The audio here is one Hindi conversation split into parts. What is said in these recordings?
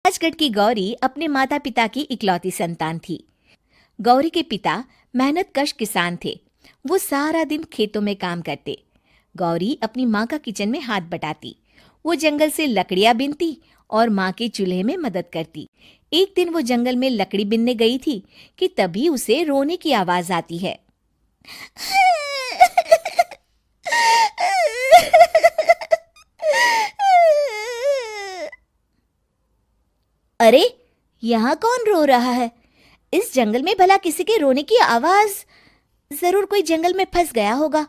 राजगढ़ की गौरी अपने माता पिता की इकलौती संतान थी। गौरी के पिता मेहनतकश किसान थे। वो सारा दिन खेतों में काम करते। गौरी अपनी माँ का किचन में हाथ बटाती। वो जंगल से लकड़ियां बीनती और माँ के चूल्हे में मदद करती। एक दिन वो जंगल में लकड़ी बीनने गई थी कि तभी उसे रोने की आवाज आती है। अरे, यहाँ कौन रो रहा है? इस जंगल में भला किसी के रोने की आवाज? जरूर कोई जंगल में फंस गया होगा।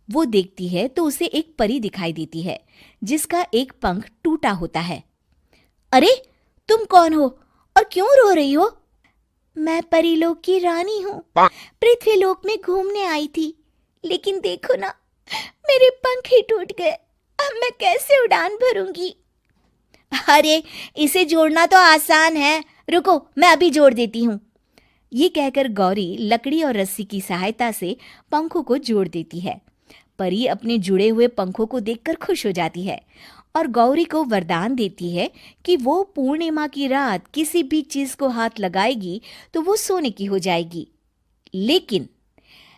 वो देखती है तो उसे एक परी दिखाई देती है जिसका एक पंख टूटा होता है। अरे, तुम कौन हो और क्यों रो रही हो? मैं परीलोक की रानी हूँ। पृथ्वीलोक में घूमने आई थी, लेकिन देखो ना, मेरे पंख ही टूट गए। अब मैं कैसे उड़ान भरूंगी? अरे, इसे जोड़ना तो आसान है। रुको, मैं अभी जोड़ देती हूँ। ये कहकर गौरी लकड़ी और रस्सी की सहायता से पंखों को जोड़ देती है। परी अपने जुड़े हुए पंखों को देखकर खुश हो जाती है और गौरी को वरदान देती है कि वो पूर्णिमा की रात किसी भी चीज को हाथ लगाएगी तो वो सोने की हो जाएगी।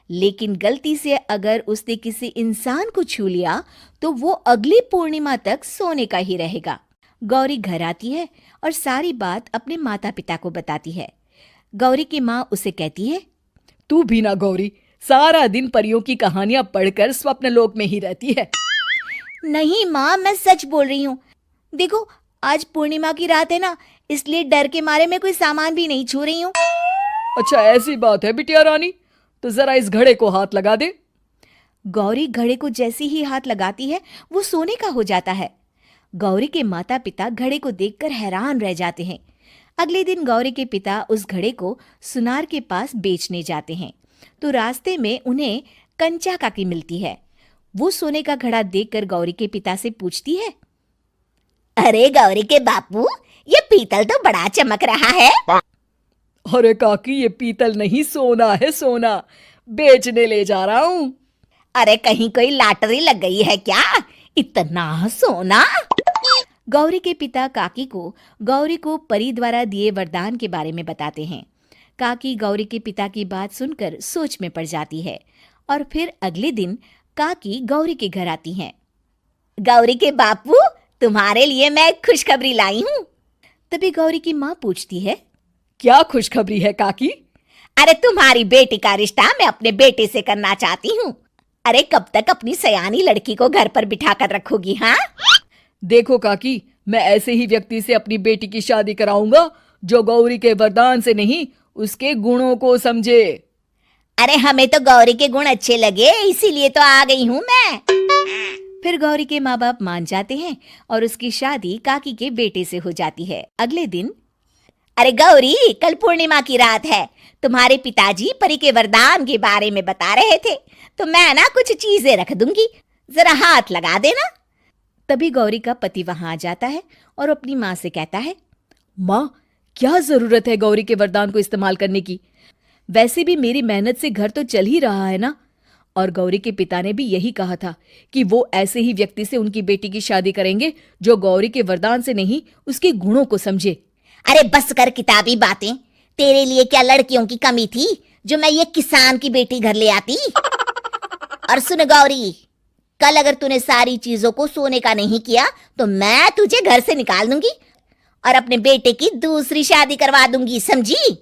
लेकिन गलती से अगर उसने किसी इंसान को छू लिया तो वो अगली पूर्णिमा तक सोने का ही रहेगा। गौरी घर आती है और सारी बात अपने माता पिता को बताती है। गौरी की माँ उसे कहती है, तू भी ना गौरी, सारा दिन परियों की कहानियां पढ़कर स्वप्न लोक में ही रहती है। नहीं माँ, मैं सच बोल रही हूँ। देखो, आज पूर्णिमा की रात है ना, इसलिए डर के मारे मैं कोई सामान भी नहीं छू रही हूँ। अच्छा, ऐसी बात है बिटिया रानी, तो जरा इस घड़े को हाथ लगा दे। गौरी घड़े को जैसे ही हाथ लगाती है वो सोने का हो जाता है। गौरी के माता पिता घड़े को देखकर हैरान रह जाते हैं। अगले दिन गौरी के पिता उस घड़े को सुनार के पास बेचने जाते हैं तो रास्ते में उन्हें कंचा काकी मिलती है। वो सोने का घड़ा देखकर गौरी के पिता से पूछती है, अरे गौरी के बापू, ये पीतल तो बड़ा चमक रहा है। अरे काकी, ये पीतल नहीं, सोना है, सोना। बेचने ले जा रहा हूँ। अरे, कहीं कोई लॉटरी लग गई है क्या? इतना सोना? गौरी के पिता काकी को गौरी को परी द्वारा दिए वरदान के बारे में बताते हैं। काकी गौरी के पिता की बात सुनकर सोच में पड़ जाती है और फिर अगले दिन काकी गौरी के घर आती हैं। गौरी के बापू, तुम्हारे लिए मैं एक खुशखबरी लाई हूँ। तभी गौरी की माँ पूछती है, क्या खुशखबरी है काकी? अरे, तुम्हारी बेटी का रिश्ता मैं अपने बेटे से करना चाहती हूँ। अरे, कब तक अपनी सयानी लड़की को घर पर बिठा कर रखोगी? हाँ, देखो काकी, मैं ऐसे ही व्यक्ति से अपनी बेटी की शादी कराऊंगा जो गौरी के वरदान से नहीं, उसके गुणों को समझे। अरे, हमें तो गौरी के गुण अच्छे लगे, इसीलिए तो आ गई हूँ मैं। फिर गौरी के माँ बाप मान जाते हैं और उसकी शादी काकी के बेटे से हो जाती है। अगले दिन, अरे गौरी, कल पूर्णिमा की रात है। तुम्हारे पिताजी परी के वरदान के बारे में बता रहे थे, तो मैं ना कुछ चीजें रख दूंगी, जरा हाथ लगा देना। तभी गौरी का पति वहां आ जाता है और अपनी माँ से कहता है, माँ, क्या जरूरत है गौरी के वरदान को इस्तेमाल करने की? वैसे भी मेरी मेहनत से घर तो चल ही रहा है ना। और गौरी के पिता ने भी यही कहा था कि वो ऐसे ही व्यक्ति से उनकी बेटी की शादी करेंगे जो गौरी के वरदान से नहीं, उसके गुणों को समझे। अरे बस कर किताबी बातें। तेरे लिए क्या लड़कियों की कमी थी जो मैं ये किसान की बेटी घर ले आती? और सुन गौरी, कल अगर तूने सारी चीजों को सोने का नहीं किया तो मैं तुझे घर से निकाल दूंगी और अपने बेटे की दूसरी शादी करवा दूंगी, समझी?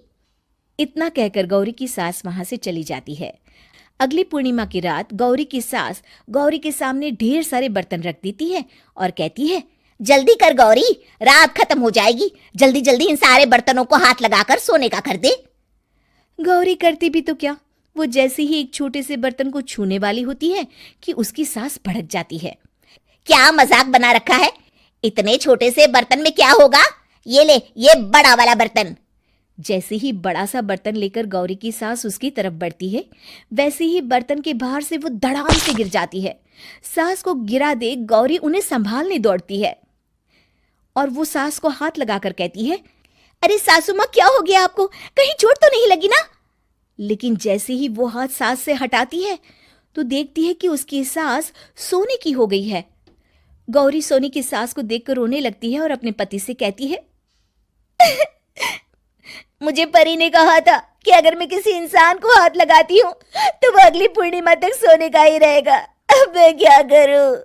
इतना कहकर गौरी की सास वहां से चली जाती है। अगली पूर्णिमा की रात गौरी की सास गौरी के सामने ढेर सारे बर्तन रख देती है और कहती है, जल्दी कर गौरी, रात खत्म हो जाएगी। जल्दी जल्दी इन सारे बर्तनों को हाथ लगाकर सोने का कर दे। गौरी करती भी तो क्या, वो जैसे ही एक छोटे से बर्तन को छूने वाली होती है कि उसकी सास भड़क जाती है। क्या मजाक बना रखा है? इतने छोटे से बर्तन में क्या होगा? ये ले, ये बड़ा वाला बर्तन। जैसे ही बड़ा सा बर्तन लेकर गौरी की सास उसकी तरफ बढ़ती है, वैसे ही बर्तन के बाहर से वो धड़ाम से गिर जाती है। सास को गिरा देख गौरी उन्हें संभालने दौड़ती है और वो सास को हाथ लगाकर कहती है, अरे सासू माँ, क्या हो गया आपको? कहीं चोट तो नहीं लगी ना? लेकिन जैसे ही वो हाथ सास से हटाती है तो देखती है कि उसकी सास सोने की हो गई है। गौरी सोने की सास को देखकर रोने लगती है और अपने पति से कहती है, मुझे परी ने कहा था कि अगर मैं किसी इंसान को हाथ लगाती हूँ तो वो अगली पूर्णिमा तक सोने का ही रहेगा। अब मैं क्या करूँ?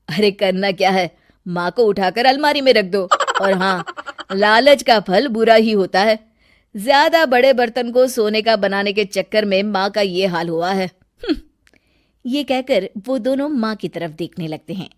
अरे करना क्या है, माँ को उठाकर अलमारी में रख दो। और हाँ, लालच का फल बुरा ही होता है। ज्यादा बड़े बर्तन को सोने का बनाने के चक्कर में माँ का ये हाल हुआ है। ये कहकर वो दोनों माँ की तरफ देखने लगते हैं।